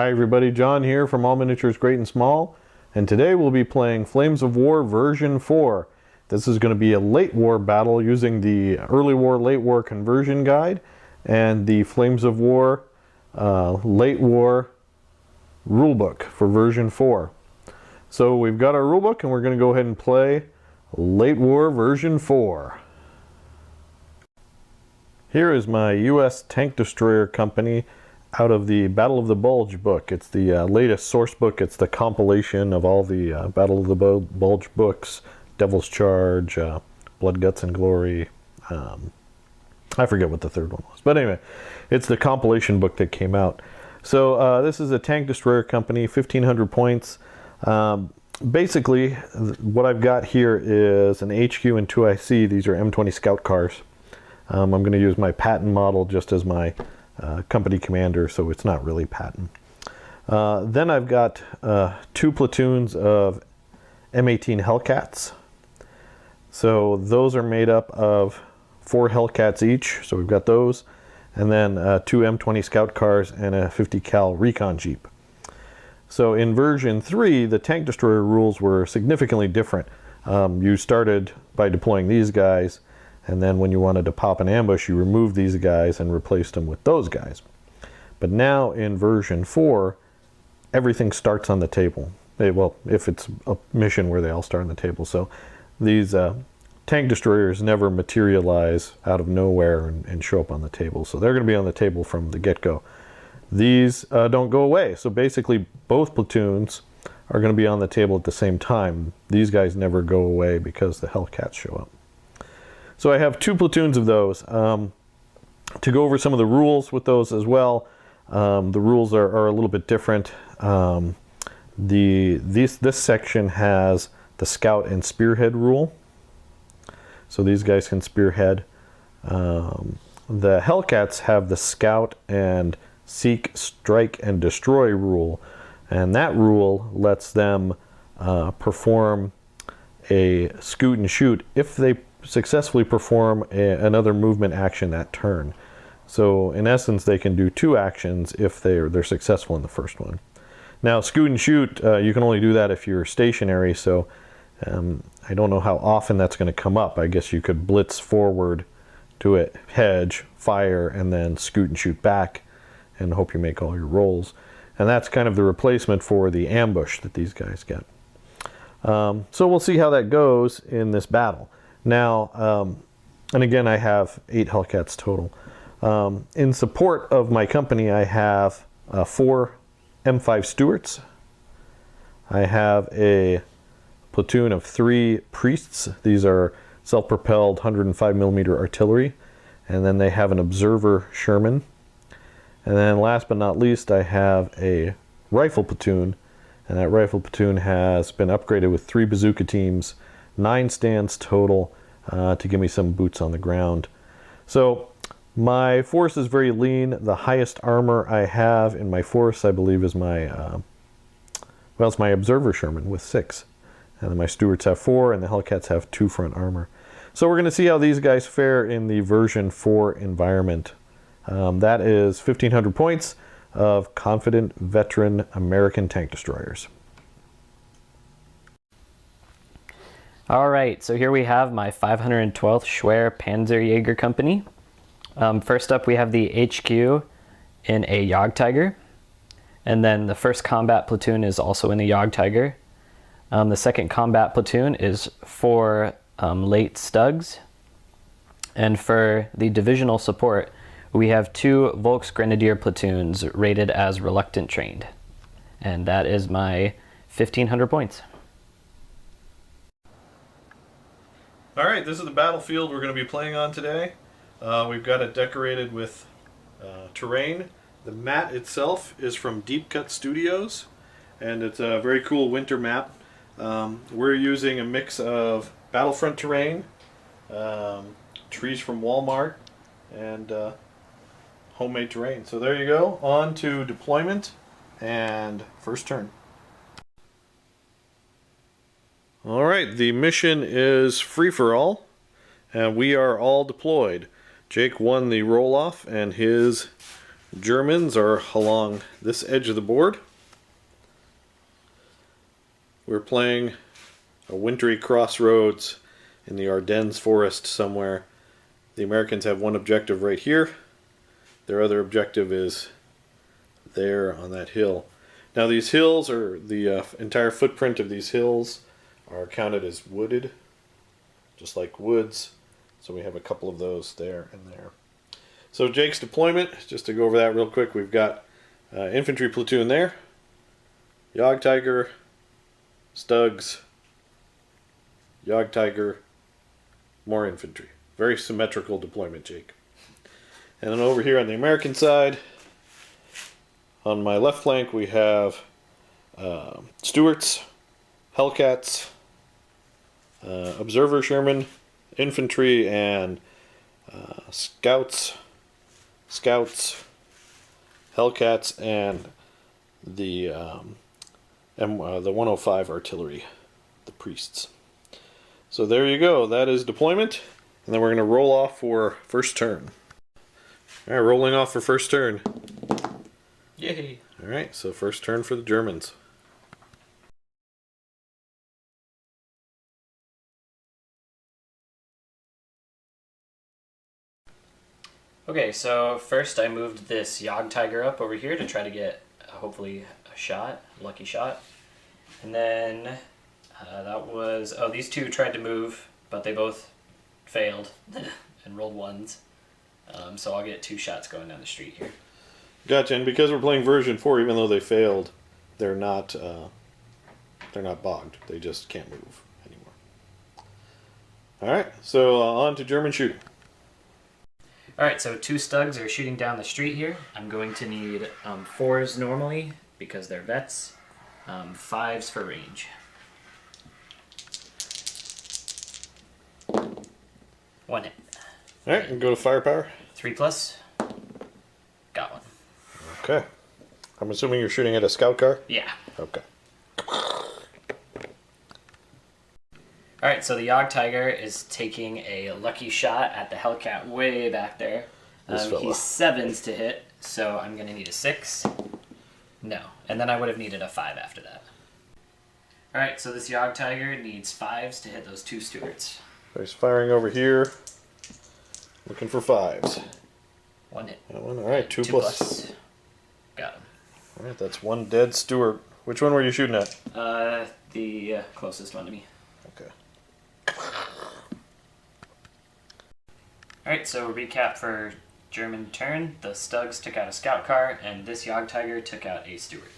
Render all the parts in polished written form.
Hi everybody, John here from All Miniatures Great and Small, and today we'll be playing Flames of War version 4. This is going to be a late war battle using the early war late war conversion guide and the Flames of War late war rulebook for version 4. So we've got our rulebook and we're going to go ahead and play late war version 4. Here is my U.S. Tank Destroyer Company out of the Battle of the Bulge book. It's the latest source book. It's the compilation of all the Battle of the Bulge books, Devil's Charge, Blood, Guts, and Glory. I forget what the third one was. But anyway, it's the compilation book that came out. So this is a Tank Destroyer Company, 1,500 points. Basically, what I've got here is an HQ and 2 IC. These are M20 Scout cars. I'm going to use my Patton model just as my company commander, so it's not really Patton. Then I've got 2 platoons of M18 Hellcats. So those are made up of 4 Hellcats each, so we've got those. And then 2 M20 Scout cars and a 50 cal recon jeep. So in version 3, the tank destroyer rules were significantly different. You started by deploying these guys, and then when you wanted to pop an ambush, you removed these guys and replaced them with those guys. But now in version 4, everything starts on the table. Well, if it's a mission where they all start on the table. So these tank destroyers never materialize out of nowhere and show up on the table. So they're going to be on the table from the get-go. These don't go away. So basically both platoons are going to be on the table at the same time. These guys never go away because the Hellcats show up. So I have 2 platoons of those. To go over some of the rules with those as well, the rules are a little bit different. This section has the Scout and Spearhead rule. So these guys can spearhead. The Hellcats have the Scout and Seek, Strike, and Destroy rule. And that rule lets them perform a scoot and shoot if they successfully perform another movement action that turn. So in essence, they can do 2 actions if they're successful in the first one. Now scoot and shoot, you can only do that if you're stationary, so I don't know how often that's going to come up. I guess you could blitz forward to it, hedge, fire, and then scoot and shoot back and hope you make all your rolls. And that's kind of the replacement for the ambush that these guys get. So we'll see how that goes in this battle. Now, and again, I have 8 Hellcats total. In support of my company, I have 4 M5 Stuarts. I have a platoon of 3 Priests. These are self-propelled 105mm artillery. And then they have an Observer Sherman. And then last but not least, I have a rifle platoon. And that rifle platoon has been upgraded with 3 bazooka teams, 9 stands total, to give me some boots on the ground. So my force is very lean. The highest armor I have in my force, I believe, is my well, it's my Observer Sherman with 6. And then my Stuarts have 4, and the Hellcats have 2 front armor. So we're going to see how these guys fare in the version 4 environment. That is 1,500 points of confident veteran American tank destroyers. Alright, so here we have my 512th Schwere Panzerjägerkompanie. First up we have the HQ in a Jagdtiger. And then the first combat platoon is also in the Jagdtiger. The second combat platoon is 4 late Stugs. And for the divisional support, we have 2 Volksgrenadier platoons rated as reluctant trained. And that is my 1,500 points. Alright, this is the battlefield we're going to be playing on today. We've got it decorated with terrain. The mat itself is from Deep Cut Studios, and it's a very cool winter map. We're using a mix of Battlefront terrain, trees from Walmart, and homemade terrain. So there you go, on to deployment and first turn. Alright, the mission is free-for-all, and we are all deployed. Jake won the roll-off, and his Germans are along this edge of the board. We're playing a wintry crossroads in the Ardennes forest somewhere. The Americans have one objective right here. Their other objective is there on that hill. Now these hills, or the entire footprint of these hills, are counted as wooded, just like woods. So we have a couple of those there and there. So Jake's deployment, just to go over that real quick, we've got infantry platoon there, Jagdtiger, Stugs, Jagdtiger, more infantry. Very symmetrical deployment, Jake. And then over here on the American side, on my left flank, we have Stuarts, Hellcats, Observer Sherman, infantry, and Scouts, Hellcats, and the 105 artillery, the priests. So there you go. That is deployment, and then we're going to roll off for first turn. All right, rolling off for first turn. Yay! All right, so first turn for the Germans. Okay, so first I moved this Jagdtiger up over here to try to get hopefully a lucky shot. And then that was, these two tried to move, but they both failed and rolled ones. So I'll get 2 shots going down the street here. Gotcha, and because we're playing version 4, even though they failed, they're not bogged. They just can't move anymore. All right, so on to German shooting. Alright, so 2 Stugs are shooting down the street here. I'm going to need 4s normally, because they're vets. 5s for range. 1 hit. Alright, and go to firepower. 3+. Got 1. Okay. I'm assuming you're shooting at a scout car? Yeah. Okay. Alright, so the Jagdtiger is taking a lucky shot at the Hellcat way back there. This fella. He's 7s to hit, so I'm going to need a 6. No. And then I would have needed a 5 after that. Alright, so this Jagdtiger needs 5s to hit those 2 Stuarts. So he's firing over here. Looking for 5s. 1 hit. That one. Alright, 2 2+. plus. Got him. Alright, that's 1 dead Stuart. Which one were you shooting at? The closest one to me. Okay. Alright, so recap for German turn. The Stugs took out a scout car, and this Jagdtiger took out a Stuart.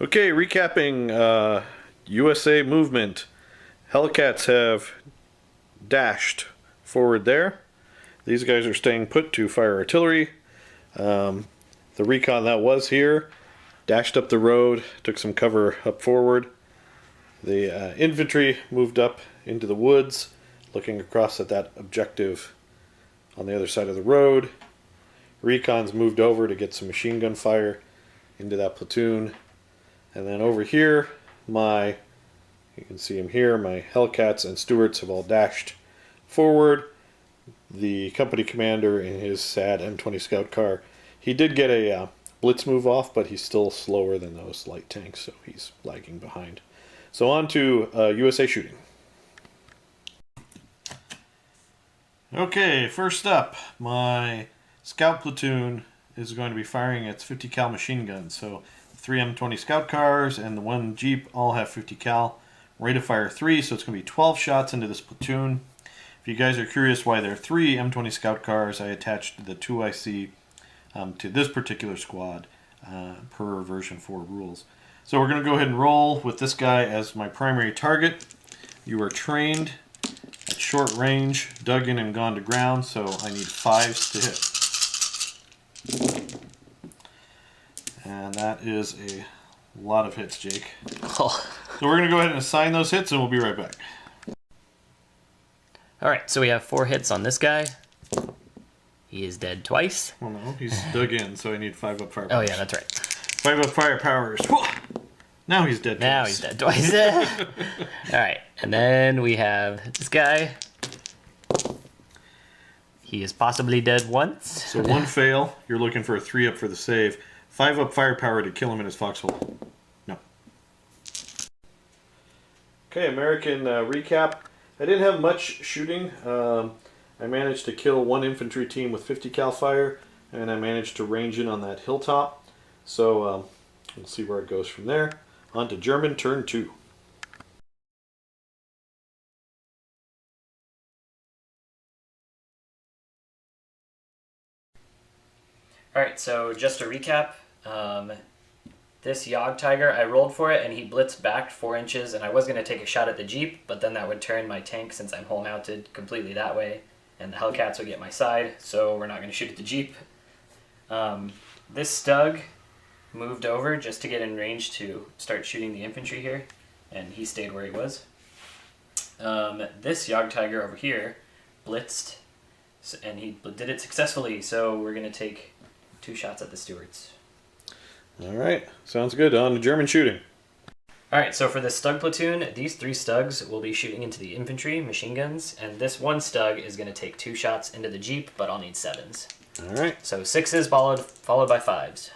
Okay, recapping USA movement. Hellcats have dashed forward there. These guys are staying put to fire artillery. The recon that was here dashed up the road, took some cover up forward. The infantry moved up into the woods, looking across at that objective on the other side of the road. Recons moved over to get some machine gun fire into that platoon. And then over here, you can see them here, my Hellcats and Stuarts have all dashed forward. The company commander in his sad M20 Scout car, he did get a blitz move off, but he's still slower than those light tanks, so he's lagging behind. So on to USA shooting. Okay, first up, my Scout platoon is going to be firing its 50 cal machine guns. So 3 M20 Scout cars and the 1 Jeep all have 50 cal. Rate of fire 3, so it's going to be 12 shots into this platoon. If you guys are curious why there are 3 M20 Scout cars, I attached the 2 IC to this particular squad per version 4 rules. So we're going to go ahead and roll with this guy as my primary target. You are trained at short range, dug in and gone to ground, so I need 5s to hit. And that is a lot of hits, Jake. Oh. So we're going to go ahead and assign those hits, and we'll be right back. Alright, so we have 4 hits on this guy. He is dead twice. Well, no, he's dug in, so I need 5 up firepower. Oh yeah, that's right. 5 up firepower. Now he's dead twice. Now he's dead twice. Alright, and then we have this guy. He is possibly dead once. So 1 fail, you're looking for a 3-up for the save. 5-up firepower to kill him in his foxhole. No. Okay, American recap. I didn't have much shooting. I managed to kill 1 infantry team with 50 cal fire, and I managed to range in on that hilltop. So we'll see where it goes from there. On to German turn 2. Alright, so just to recap, this Jagdtiger, I rolled for it and he blitzed back 4 inches, and I was going to take a shot at the Jeep, but then that would turn my tank, since I'm hull mounted, completely that way, and the Hellcats would get my side, so we're not going to shoot at the Jeep. This Stug moved over just to get in range to start shooting the infantry here, and he stayed where he was. This Jagdtiger over here blitzed, and he did it successfully, so we're going to take 2 shots at the Stuarts. Alright, sounds good. On to German shooting. Alright, so for the Stug platoon, these 3 Stugs will be shooting into the infantry, machine guns, and this 1 Stug is going to take 2 shots into the Jeep, but I'll need 7s. Alright. So 6s followed by 5s.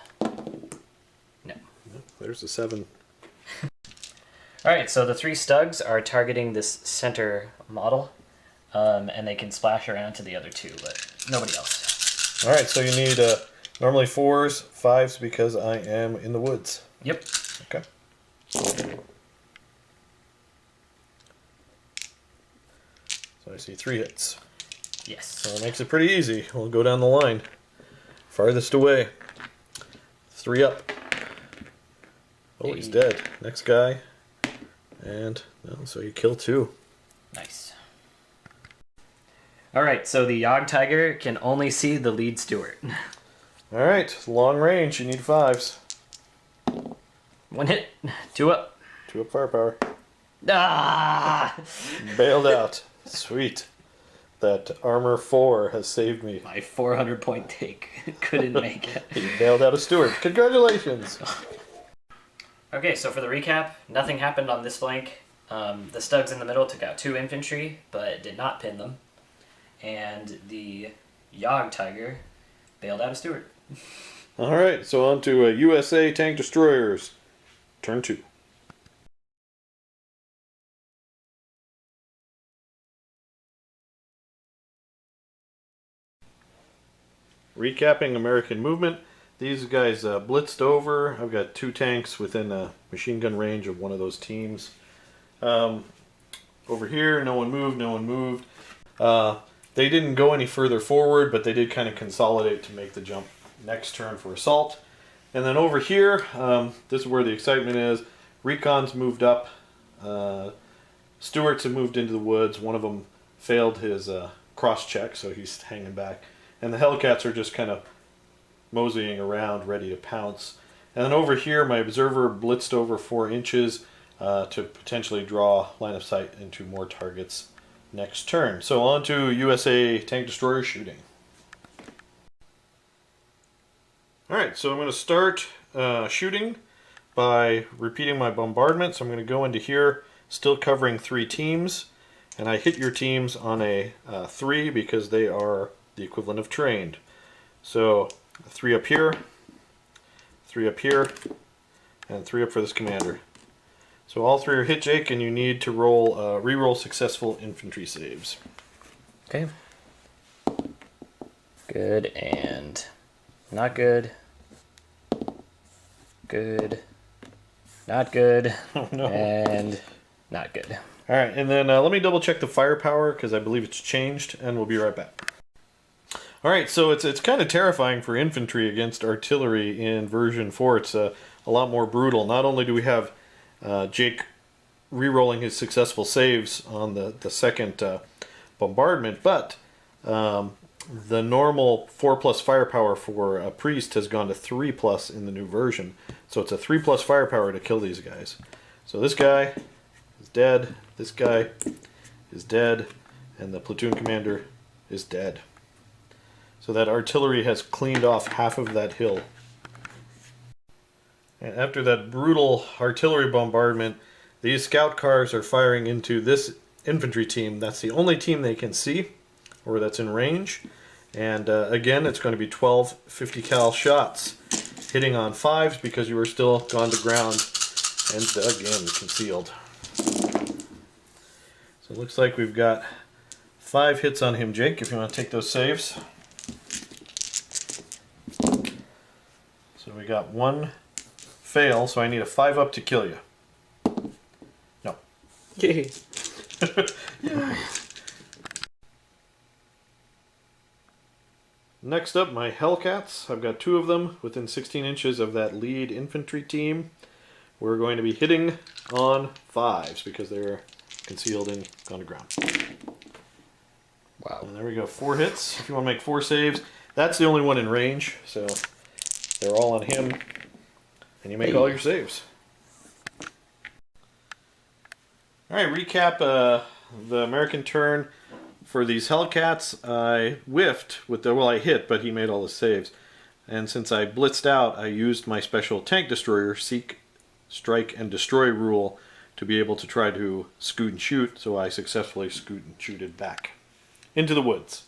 No. There's the 7. Alright, so the 3 Stugs are targeting this center model, and they can splash around to the other 2, but nobody else. Alright, so you need normally 4s, 5s, because I am in the woods. Yep. Okay. So I see 3 hits. Yes. So it makes it pretty easy. We'll go down the line. Farthest away. 3 up. Oh, he's dead. Next guy. And, no, so you kill 2. Nice. Alright, so the Jagdtiger can only see the lead Stuart. Alright, long range. You need 5s. 1 hit, 2 up. 2 up firepower. Ah! Bailed out. Sweet. That armor 4 has saved me. My 400-point take. Couldn't make it. He bailed out a Stuart. Congratulations! Okay, so for the recap, nothing happened on this flank. The Stugs in the middle took out 2 infantry, but did not pin them. And the Jagdtiger bailed out a Stuart. Alright, so on to USA tank destroyers. Turn 2. Recapping American movement. These guys blitzed over. I've got 2 tanks within a machine gun range of one of those teams. Over here, no one moved. They didn't go any further forward, but they did kind of consolidate to make the jump next turn for assault. And then over here, this is where the excitement is. Recon's moved up. Stuarts have moved into the woods. One of them failed his cross check, so he's hanging back. And the Hellcats are just kind of moseying around, ready to pounce. And then over here, my observer blitzed over 4 inches to potentially draw line of sight into more targets next turn. So on to USA tank destroyer shooting. Alright, so I'm going to start shooting by repeating my bombardment. So I'm going to go into here, still covering 3 teams. And I hit your teams on a 3 because they are the equivalent of trained. So 3 up here, 3 up here, and 3 up for this commander. So all 3 are hit, Jake, and you need to roll re-roll successful infantry saves. Okay. Good and not good. Good. Not good. Oh, no. And not good. All right, and then let me double check the firepower because I believe it's changed, and we'll be right back. All right, so it's kind of terrifying for infantry against artillery in version 4. It's a lot more brutal. Not only do we have Jake re-rolling his successful saves on the second bombardment, but the normal 4+ firepower for a priest has gone to 3+ in the new version. So it's a 3+ firepower to kill these guys. So this guy is dead, this guy is dead, and the platoon commander is dead. So that artillery has cleaned off half of that hill. And after that brutal artillery bombardment, these scout cars are firing into this infantry team. That's the only team they can see, or that's in range. And again, it's going to be 12 50 cal shots, hitting on 5s because you were still gone to ground and again concealed. So it looks like we've got 5 hits on him, Jake, if you want to take those saves. So we got 1 fail, so I need a 5 up to kill you. No. Yay. Next up, my Hellcats. I've got 2 of them within 16 inches of that lead infantry team. We're going to be hitting on 5s because they're concealed and on the ground. Wow. And there we go, 4 hits. If you want to make 4 saves, that's the only one in range, so they're all on him, and you make all your saves. Alright, recap the American turn. For these Hellcats, I whiffed with the, well, I hit, but he made all the saves. And since I blitzed out, I used my special tank destroyer, seek, strike, and destroy rule to be able to try to scoot and shoot, so I successfully scoot and shooted back into the woods.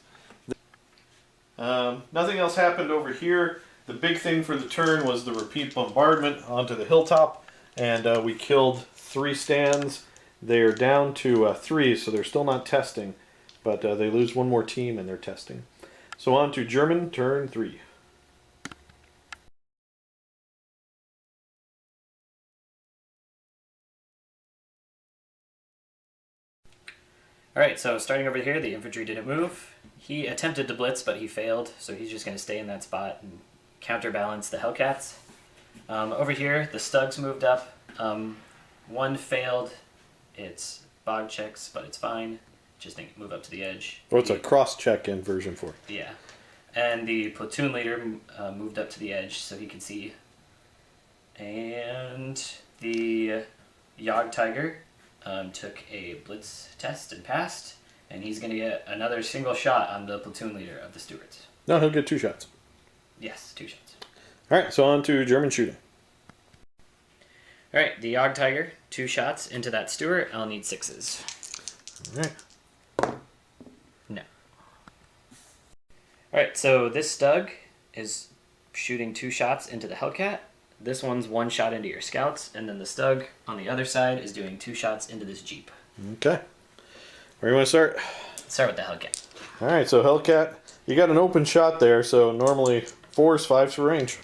Nothing else happened over here. The big thing for the turn was the repeat bombardment onto the hilltop, and we killed 3 stands. They're down to 3, so they're still not testing, but they lose 1 more team and they're testing. So on to German turn 3. Alright, so starting over here, the infantry didn't move. He attempted to blitz, but he failed, so he's just going to stay in that spot and counterbalance the Hellcats. Over here, the Stugs moved up. 1 failed. It's bog checks, but it's fine. Just move up to the edge. Oh, it's a cross-check in version 4. Yeah. And the platoon leader moved up to the edge so he can see. And the Jagd Tiger took a blitz test and passed, and he's going to get another single shot on the platoon leader of the Stuarts. No, he'll get 2 shots. Yes, 2 shots. Alright, so on to German shooting. Alright, the Jagd Tiger, 2 shots into that Stuart. I'll need 6s. Alright. No. Alright, so this Stug is shooting 2 shots into the Hellcat. This one's 1 shot into your scouts, and then the Stug on the other side is doing 2 shots into this Jeep. Okay. Where do you want to start? Let's start with the Hellcat. Alright, so Hellcat, you got an open shot there, so normally 4s, 5s for range.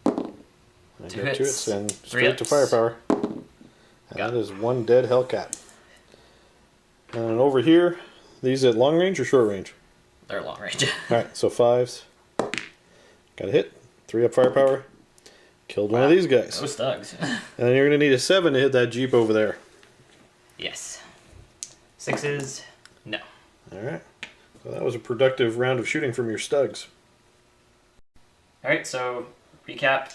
I 2 got hits. 2 hits and 3 straight to ups. firepower. And that is 1 dead Hellcat. And over here, these at long range or short range? They're long range. Alright, so 5s. Got a hit. 3 up firepower. Killed one of these guys. Those Stugs. And then you're going to need a 7 to hit that Jeep over there. Yes. 6s, no. Alright. So that was a productive round of shooting from your Stugs. Alright, so recap.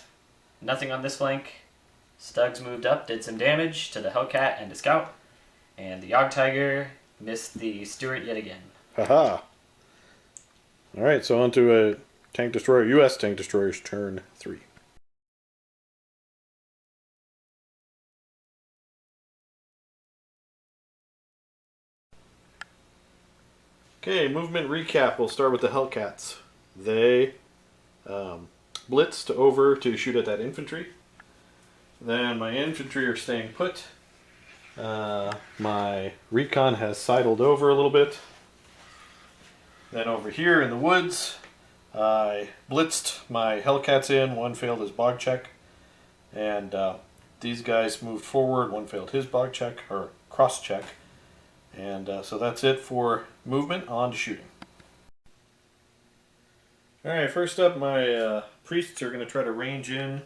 Nothing on this flank. Stugs moved up, did some damage to the Hellcat and the Scout. And the Jagd Tiger missed the Stuart yet again. Haha. Alright, so on to a tank destroyer, U.S. tank destroyer's turn 3. Okay, movement recap. We'll start with the Hellcats. They blitzed over to shoot at that infantry. Then my infantry are staying put. My recon has sidled over a little bit. Then over here in the woods, I blitzed my Hellcats in. 1 failed his bog check. And these guys moved forward. 1 failed his bog check, or cross check. And so that's it for movement. On to shooting. Alright, first up, my priests are going to try to range in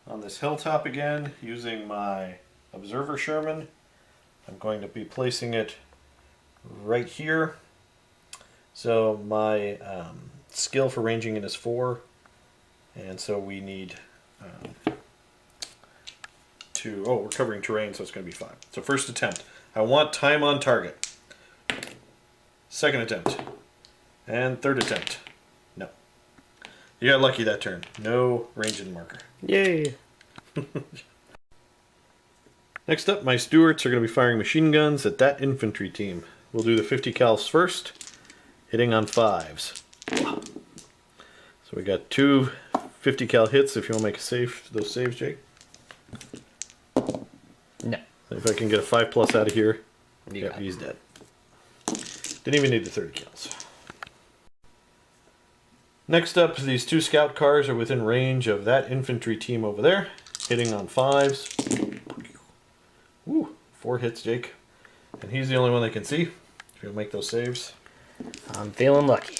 on this hilltop again using my observer Sherman. I'm going to be placing it right here. So my skill for ranging in is 4, and so we need we're covering terrain, so it's going to be 5. So first attempt, I want time on target. Second attempt, and third attempt. No. You got lucky that turn. No range in marker. Yay! Next up, my Stuarts are going to be firing machine guns at that infantry team. We'll do the 50 cals first, hitting on 5s. So we got 2 50 cal hits. If you want to make a save, those saves, Jake. No. If I can get a 5+ out of here, Yep, he's dead. Didn't even need the 30 cals. Next up, these 2 scout cars are within range of that infantry team over there, hitting on 5s. Ooh, 4 hits, Jake. And he's the only one that can see. If you'll make those saves. I'm feeling lucky.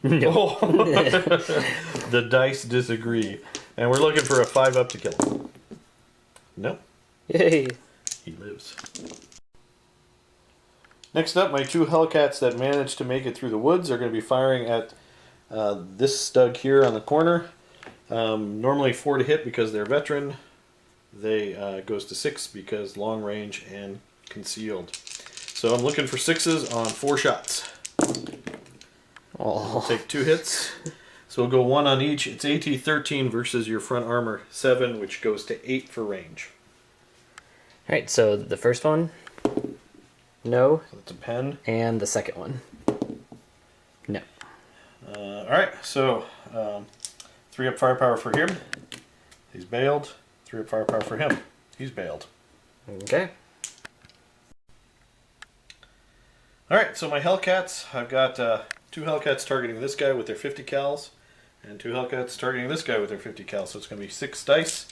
No. Oh. The dice disagree. And we're looking for a 5 up to kill him. No. Yay. He lives. Next up, my 2 Hellcats that managed to make it through the woods are going to be firing at this stug here on the corner. Normally 4 to hit because they're veteran. They goes to 6 because long range and concealed. So I'm looking for 6s on 4 shots. Oh. We'll take 2 hits. So we'll go 1 on each. It's AT 13 versus your front armor 7, which goes to 8 for range. Alright, so the first one, no. So that's a pen. And the second one, no. Alright, so 3 up firepower for him. He's bailed. 3 up firepower for him. He's bailed. Okay. Alright, so my Hellcats, I've got 2 Hellcats targeting this guy with their 50 cals, and 2 Hellcats targeting this guy with their 50 cals. So it's going to be 6 dice,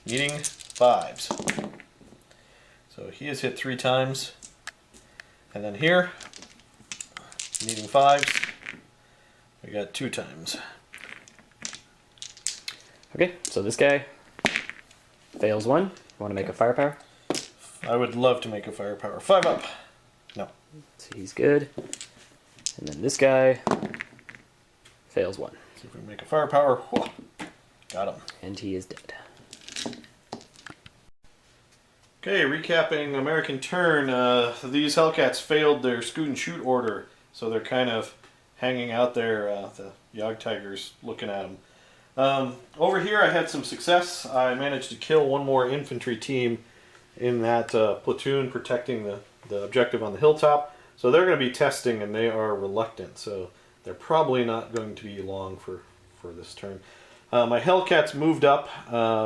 needing 5s. So he has hit 3 times. And then here, needing 5s, we got 2 times. Okay, so this guy fails 1. Want to make a firepower? I would love to make a firepower. 5 up. No. So he's good. And then this guy fails 1. See if we can make a firepower. Whoa. Got him. And he is dead. Okay, recapping American turn. These Hellcats failed their scoot and shoot order, so they're kind of hanging out there. The Jagd Tigers looking at them. Over here, I had some success. I managed to kill 1 more infantry team in that platoon protecting the objective on the hilltop. So they're going to be testing, and they are reluctant. So they're probably not going to be long for this turn. My Hellcats moved up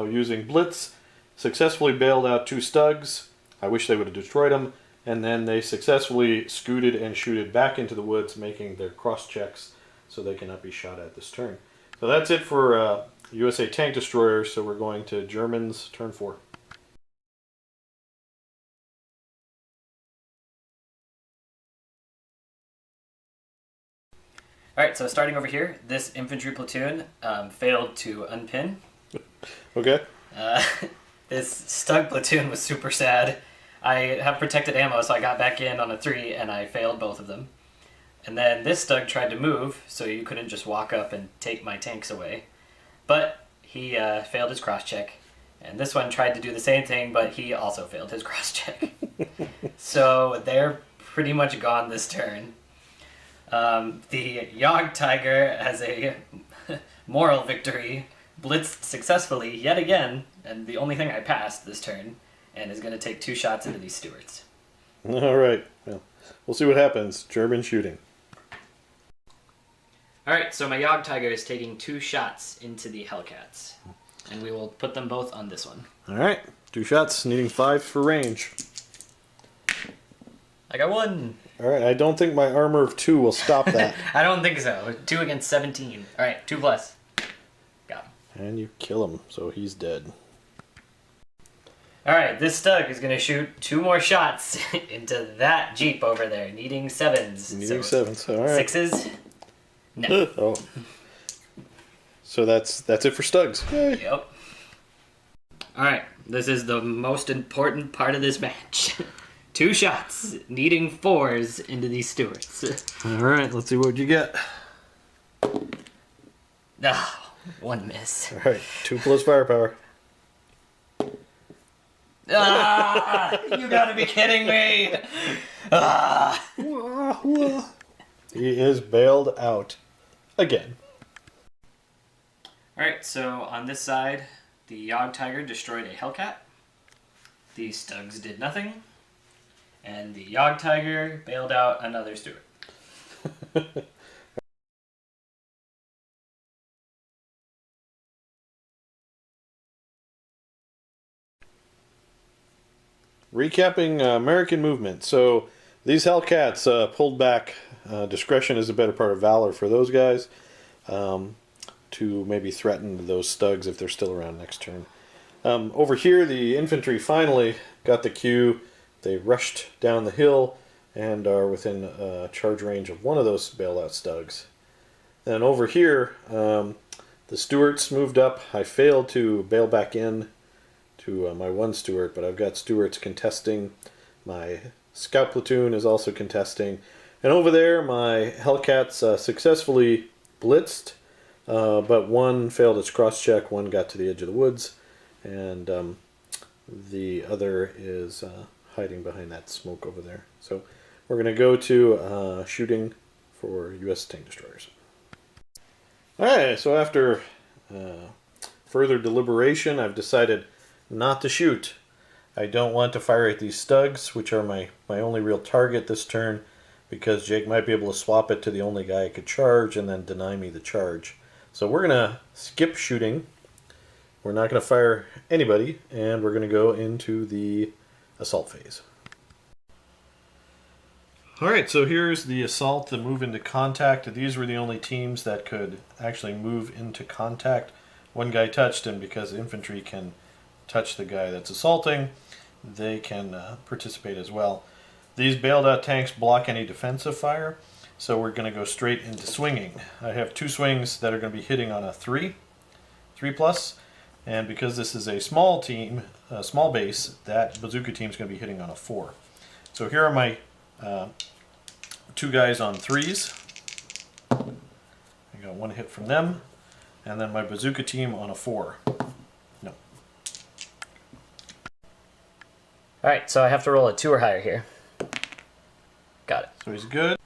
using Blitz. Successfully bailed out 2 Stugs. I wish they would have destroyed them. And then they successfully scooted and shooted back into the woods, making their cross checks so they cannot be shot at this turn. So that's it for USA tank destroyers. So we're going to Germans, turn 4. Alright, so starting over here, this infantry platoon failed to unpin. Okay. This Stug platoon was super sad. I have protected ammo, so I got back in on a 3, and I failed both of them. And then this Stug tried to move, so you couldn't just walk up and take my tanks away. But he failed his cross-check. And this one tried to do the same thing, but he also failed his cross-check. So they're pretty much gone this turn. The Jagd Tiger has a moral victory, blitzed successfully yet again, and the only thing I passed this turn, and is going to take 2 shots into these Stuarts. All right. Well, we'll see what happens. German shooting. All right, so my Jagd Tiger is taking 2 shots into the Hellcats, and we will put them both on this one. All right. 2 shots, needing 5 for range. I got 1. All right. I don't think my armor of 2 will stop that. I don't think so. 2 against 17. All right, 2 plus. Got him. And you kill him, so he's dead. All right, this Stug is going to shoot 2 more shots into that Jeep over there, needing 7s. Needing 7s. All right. 6s? No. Oh. So that's it for Stugs. Yay. Yep. All right, this is the most important part of this match. 2 shots, needing 4s into these Stuarts. All right, let's see what you get. Ah, 1 miss. All right, 2 plus firepower. Ah, you gotta be kidding me. Ah. He is bailed out again. All right, so on this side, The Jagdtiger destroyed a Hellcat. The Stugs did nothing. And the Jagdtiger bailed out another Stuart. Recapping American movement. So these Hellcats pulled back. Discretion is a better part of valor for those guys, to maybe threaten those Stugs if they're still around next turn. Over here, the infantry finally got the cue. They rushed down the hill and are within charge range of one of those bailout Stugs. Then over here, the Stuarts moved up. I failed to bail back in to my one Stuart, but I've got Stuarts contesting. My scout platoon is also contesting. And over there, my Hellcats successfully blitzed, but one failed its cross-check, one got to the edge of the woods, and the other is hiding behind that smoke over there. So we're going to go to shooting for U.S. tank destroyers. Alright, so after further deliberation, I've decided not to shoot. I don't want to fire at these Stugs, which are my only real target this turn, because Jake might be able to swap it to the only guy I could charge and then deny me the charge. So we're going to skip shooting. We're not going to fire anybody, and we're going to go into the assault phase. Alright, so here's the assault, the move into contact. These were the only teams that could actually move into contact. One guy touched, and because infantry can touch the guy that's assaulting, they can participate as well. These bailed out tanks block any defensive fire, so we're going to go straight into swinging. I have two swings that are going to be hitting on a 3 plus, and because this is a small team, a small base, that bazooka team is going to be hitting on a 4. So here are my two guys on 3s. I got one hit from them, and then my bazooka team on a 4. No. Alright, so I have to roll a 2 or higher here. Got it. So he's good.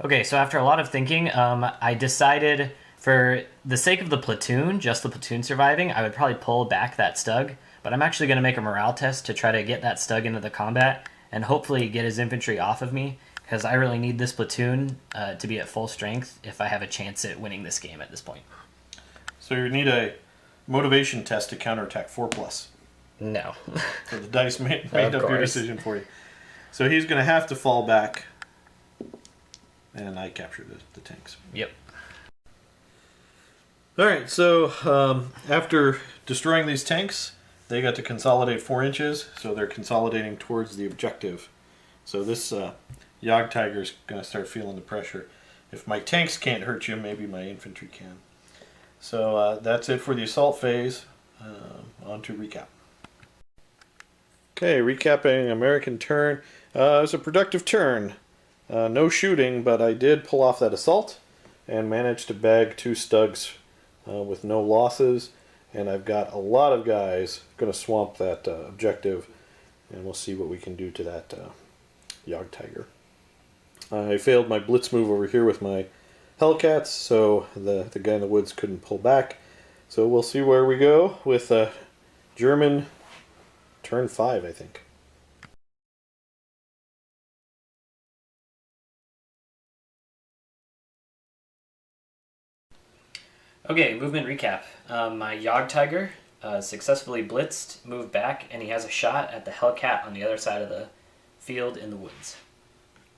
Okay, so after a lot of thinking, I decided for the sake of the platoon, just the platoon surviving, I would probably pull back that Stug, but I'm actually going to make a morale test to try to get that Stug into the combat and hopefully get his infantry off of me, because I really need this platoon to be at full strength if I have a chance at winning this game at this point. So you need a motivation test to counterattack 4 plus. No. So the dice made up your decision for you. So he's going to have to fall back, and I capture the tanks. Yep. Alright, so after destroying these tanks, they got to consolidate 4 inches, so they're consolidating towards the objective. So this Jagdtiger is going to start feeling the pressure. If my tanks can't hurt you, maybe my infantry can. So that's it for the assault phase. On to recap. Okay, recapping American turn. It was a productive turn. No shooting, but I did pull off that assault and managed to bag 2 Stugs with no losses. And I've got a lot of guys going to swamp that objective, and we'll see what we can do to that Jagdtiger. I failed my blitz move over here with my Hellcats, so the guy in the woods couldn't pull back. So we'll see where we go with German turn 5, I think. Okay, movement recap. My Jagdtiger successfully blitzed, moved back, and he has a shot at the Hellcat on the other side of the field in the woods.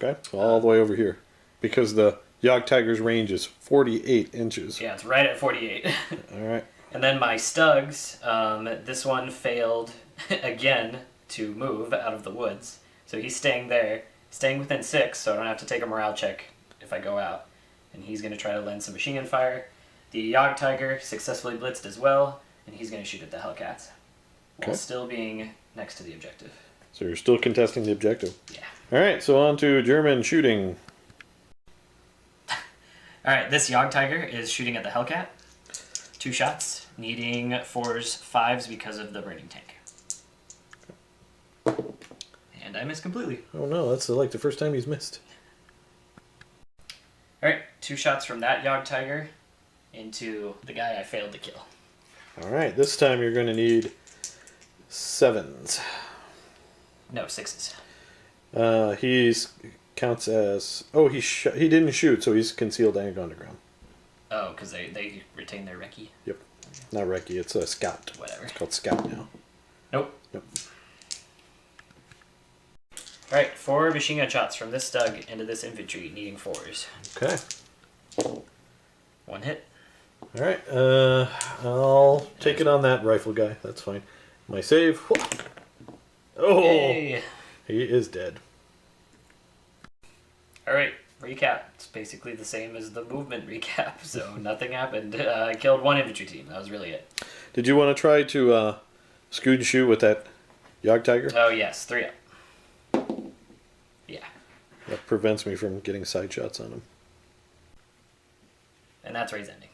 Okay, so all the way over here, because the Jagdtiger's range is 48 inches. Yeah, it's right at 48. All right. And then my Stugs, this one failed again to move out of the woods. So he's staying there, staying within 6, so I don't have to take a morale check if I go out. And he's going to try to lend some machine gun fire. The Jagdtiger successfully blitzed as well, and he's going to shoot at the Hellcats. Okay. While still being next to the objective. So you're still contesting the objective. Yeah. All right, so on to German shooting. Alright, this Jagdtiger is shooting at the Hellcat. 2 shots, needing 4s, 5s because of the burning tank. And I missed completely. Oh no, that's like the first time he's missed. Alright, 2 shots from that Jagdtiger into the guy I failed to kill. All right, this time you're going to need 7s. No, 6s. He's counts as he didn't shoot, so he's concealed and underground. Oh, because they retain their recce. Yep, not recce. It's a scout. Whatever. It's called scout now. Nope. Nope. All right, 4 machine gun shots from this stug into this infantry, needing 4s. Okay. 1 hit. All right. I'll take it on that rifle guy. That's fine. My save. Oh, Yay. He is dead. All right, recap. It's basically the same as the movement recap, so nothing happened. I killed 1 infantry team. That was really it. Did you want to try to scoot and shoot with that Jagdtiger? Oh, yes, 3 up. Yeah. That prevents me from getting side shots on him. And that's where he's ending.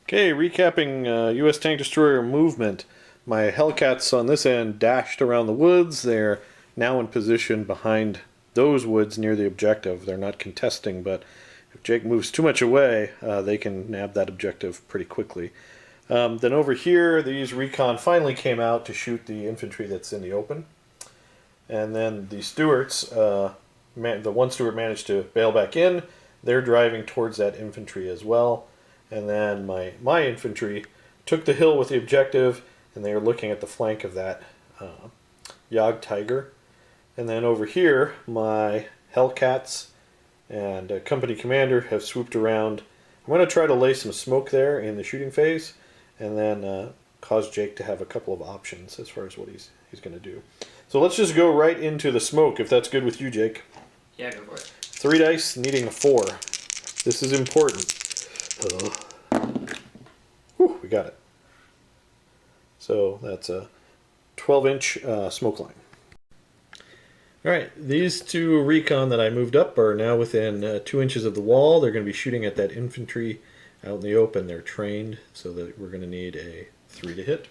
Okay, recapping U.S. tank destroyer movement. My Hellcats on this end dashed around the woods. They're now in position behind those woods near the objective. They're not contesting, but if Jake moves too much away, they can nab that objective pretty quickly. Then over here, these recon finally came out to shoot the infantry that's in the open. And then the Stuarts, the one Stuart managed to bail back in. They're driving towards that infantry as well. And then my infantry took the hill with the objective, and they are looking at the flank of that Jagdtiger. And then over here, my Hellcats and company commander have swooped around. I'm going to try to lay some smoke there in the shooting phase, and then cause Jake to have a couple of options as far as what he's going to do. So let's just go right into the smoke, if that's good with you, Jake. Yeah, go for it. 3 dice, needing a 4. This is important. Whew, we got it. So that's a 12-inch smoke line. Alright, these 2 recon that I moved up are now within 2 inches of the wall. They're going to be shooting at that infantry out in the open. They're trained, so that we're going to need a 3 to hit.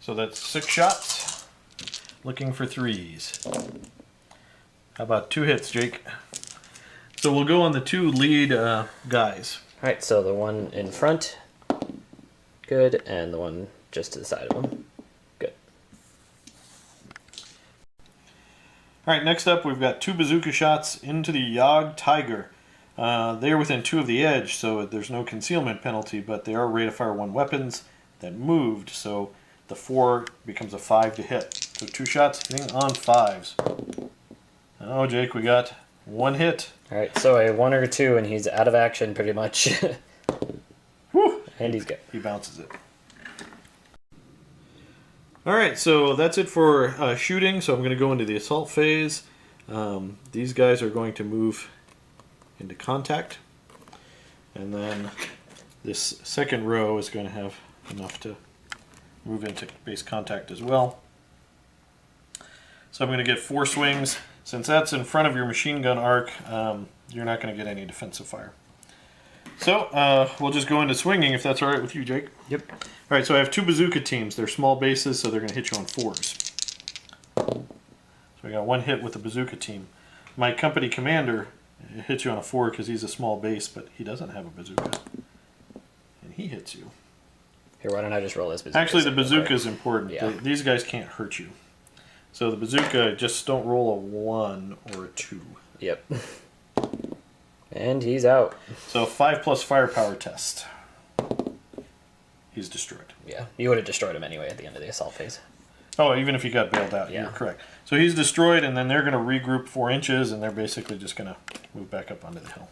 So that's 6 shots. Looking for 3s. How about 2 hits, Jake? So we'll go on the 2 lead guys. Alright, so the one in front, good, and the one just to the side of him, good. Alright, next up we've got 2 bazooka shots into the Jagdtiger. They are within 2 of the edge, so there's no concealment penalty, but they are rate of fire 1 weapons that moved, so the 4 becomes a 5 to hit. So 2 shots hitting on 5s. Oh, Jake, we got 1 hit. Alright, so a 1 or a 2, and he's out of action pretty much. Whew. And he's good. He bounces it. Alright, so that's it for shooting, so I'm going to go into the assault phase. These guys are going to move into contact, and then this second row is going to have enough to move into base contact as well. So I'm going to get 4 swings. Since that's in front of your machine gun arc, you're not going to get any defensive fire. So we'll just go into swinging if that's all right with you, Jake. Yep. All right, so I have 2 bazooka teams. They're small bases, so they're going to hit you on 4s. So we got 1 hit with the bazooka team. My company commander hits you on a 4 because he's a small base, but he doesn't have a bazooka. And he hits you. Here, why don't I just roll this bazooka? Actually, the bazooka is important. Yeah. These guys can't hurt you. So the bazooka, just don't roll a 1 or a 2. Yep. And he's out. So 5 plus firepower test. He's destroyed. Yeah, you would have destroyed him anyway at the end of the assault phase. Oh, even if he got bailed out, Yeah. you're correct. So he's destroyed, and then they're going to regroup 4 inches, and they're basically just going to move back up onto the hill.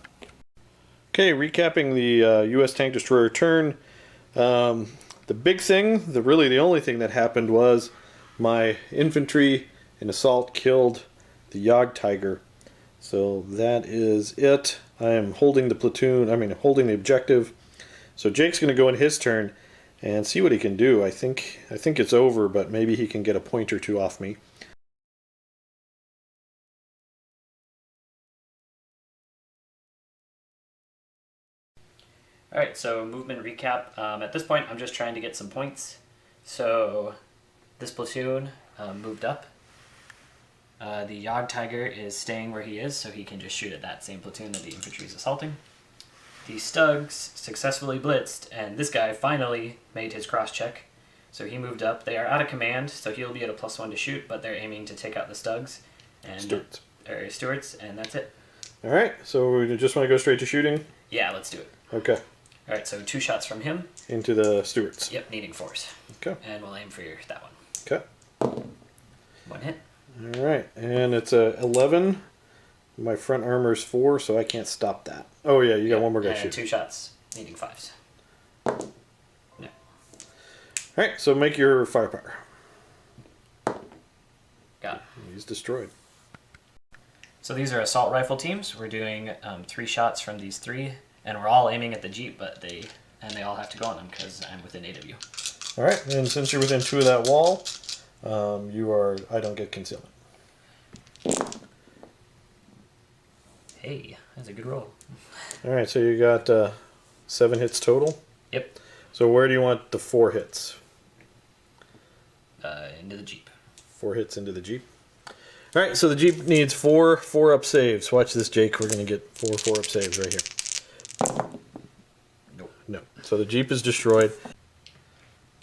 Okay, recapping the U.S. tank destroyer turn. The big thing, really the only thing that happened was my infantry in assault killed the Jagdtiger. So that is it. I am holding the platoon, holding the objective. So Jake's going to go in his turn and see what he can do. I think it's over, but maybe he can get a point or 2 off me. Alright, so movement recap. At this point, I'm just trying to get some points. So this platoon moved up The Jagdtiger is staying where he is, so he can just shoot at that same platoon that the infantry is assaulting. The Stugs successfully blitzed, and this guy finally made his cross-check. So he moved up. They are out of command, so he'll be at a +1 to shoot, but they're aiming to take out the Stugs. And Stewarts, and that's it. All right, so we just want to go straight to shooting? Yeah, let's do it. Okay. All right, so 2 shots from him. Into the Stewarts. Yep, needing force. Okay. And we'll aim for that one. Okay. 1 hit. All right, and it's a 11. My front armor's 4, so I can't stop that. Oh yeah, you got one more guy shooting. 2 shots, needing 5s. No. All right, so make your firepower. Got it. He's destroyed. So these are assault rifle teams. We're doing 3 shots from these 3, and we're all aiming at the Jeep, but they all have to go on them because I'm within 8 of you. All right, and since you're within 2 of that wall, I don't get concealment. Hey, that's a good roll. All right, so you got 7 hits total. Yep. So where do you want the 4 hits? Into the Jeep. 4 hits into the Jeep. All right, so the Jeep needs 4 4-up saves. Watch this, Jake. We're going to get 4 4-up saves right here. Nope. No. So the Jeep is destroyed.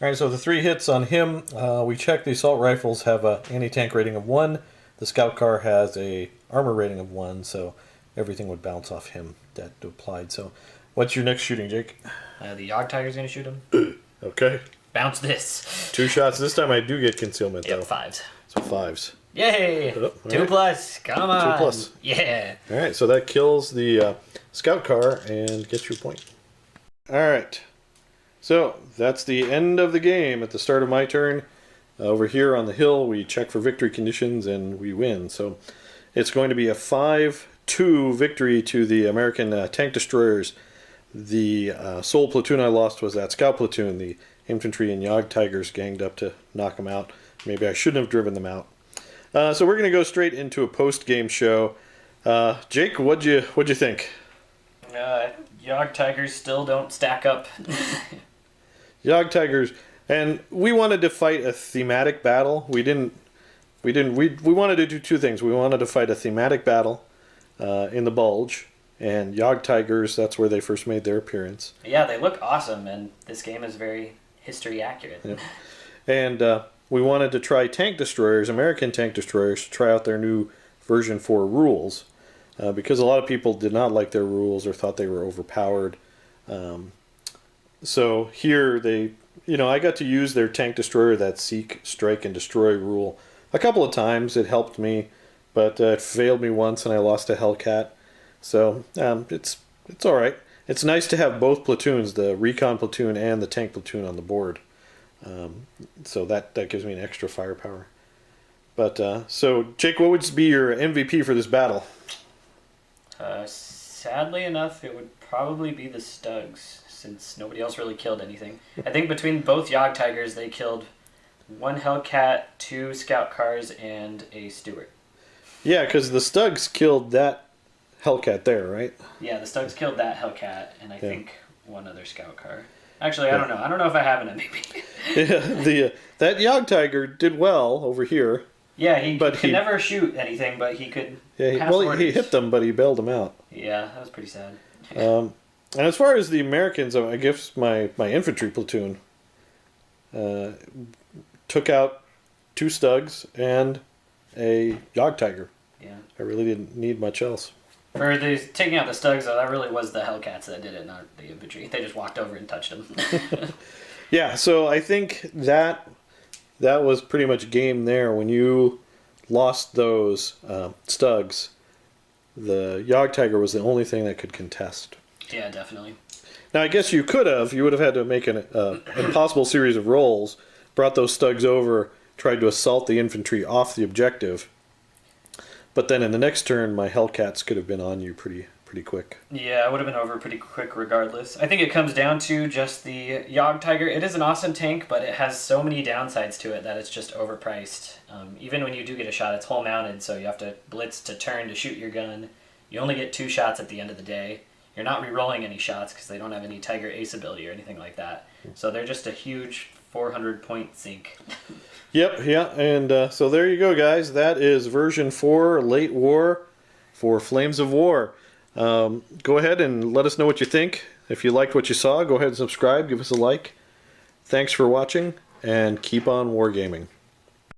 All right, so the 3 hits on him, we checked the assault rifles have a anti-tank rating of 1. The scout car has a armor rating of 1, so everything would bounce off him that applied. So what's your next shooting, Jake? The Jagdtiger's going to shoot him. Okay. Bounce this. 2 shots. This time I do get concealment, though. Yep, 5s. So 5s. Yay! Oh, 2 right. plus. Come on. 2 plus. Yeah. All right, so that kills the scout car and gets your point. All right. So that's the end of the game. At the start of my turn, over here on the hill, we check for victory conditions and we win. So it's going to be a 5-2 victory to the American tank destroyers. The sole platoon I lost was that scout platoon. The infantry and Jagdtigers ganged up to knock them out. Maybe I shouldn't have driven them out. So we're going to go straight into a post-game show. Jake, what'd you think? Jagdtigers still don't stack up. Jagdtigers, and we wanted to fight a thematic battle. We wanted to do 2 things. We wanted to fight a thematic battle in the Bulge, and Jagdtigers, that's where they first made their appearance. Yeah, they look awesome, and this game is very history accurate. Yeah. And we wanted to try tank destroyers, American tank destroyers, to try out their new version 4 rules, because a lot of people did not like their rules or thought they were overpowered. So here I got to use their tank destroyer, that seek, strike, and destroy rule a couple of times. It helped me, but it failed me once, and I lost a Hellcat. So it's all right. It's nice to have both platoons, the recon platoon and the tank platoon, on the board. So that gives me an extra firepower. But so Jake, what would be your MVP for this battle? Sadly enough, it would probably be the Stugs, since nobody else really killed anything. I think between both Jagdtigers, they killed 1 Hellcat, 2 scout cars, and a Stewart. Yeah, because the Stugs killed that Hellcat there, right? Yeah, the Stugs killed that Hellcat, and I think 1 other scout car. Actually, I don't know. I don't know if I have an MVP. Yeah, that Jagdtiger did well over here. Yeah, he could never shoot anything, but he could. Yeah, he hit them, but he bailed them out. Yeah, that was pretty sad. And as far as the Americans, I guess my infantry platoon took out 2 Stugs and a Jagdtiger. Yeah. I really didn't need much else. For taking out the Stugs, though, that really was the Hellcats that did it, not the infantry. They just walked over and touched them. Yeah, so I think that was pretty much game there. When you lost those Stugs, the Jagdtiger was the only thing that could contest. Yeah, definitely. Now, I guess you would have had to make an impossible series of rolls, brought those Stugs over, tried to assault the infantry off the objective. But then in the next turn, my Hellcats could have been on you pretty quick. Yeah, it would have been over pretty quick regardless. I think it comes down to just the Jagdtiger. It is an awesome tank, but it has so many downsides to it that it's just overpriced. Even when you do get a shot, it's hull mounted, so you have to blitz to turn to shoot your gun. You only get 2 shots at the end of the day. You're not re-rolling any shots because they don't have any Tiger Ace ability or anything like that. So they're just a huge 400 point sync. Yep, yeah, and so there you go, guys. That is version 4, Late War for Flames of War. Go ahead and let us know what you think. If you liked what you saw, go ahead and subscribe, give us a like. Thanks for watching, and keep on wargaming.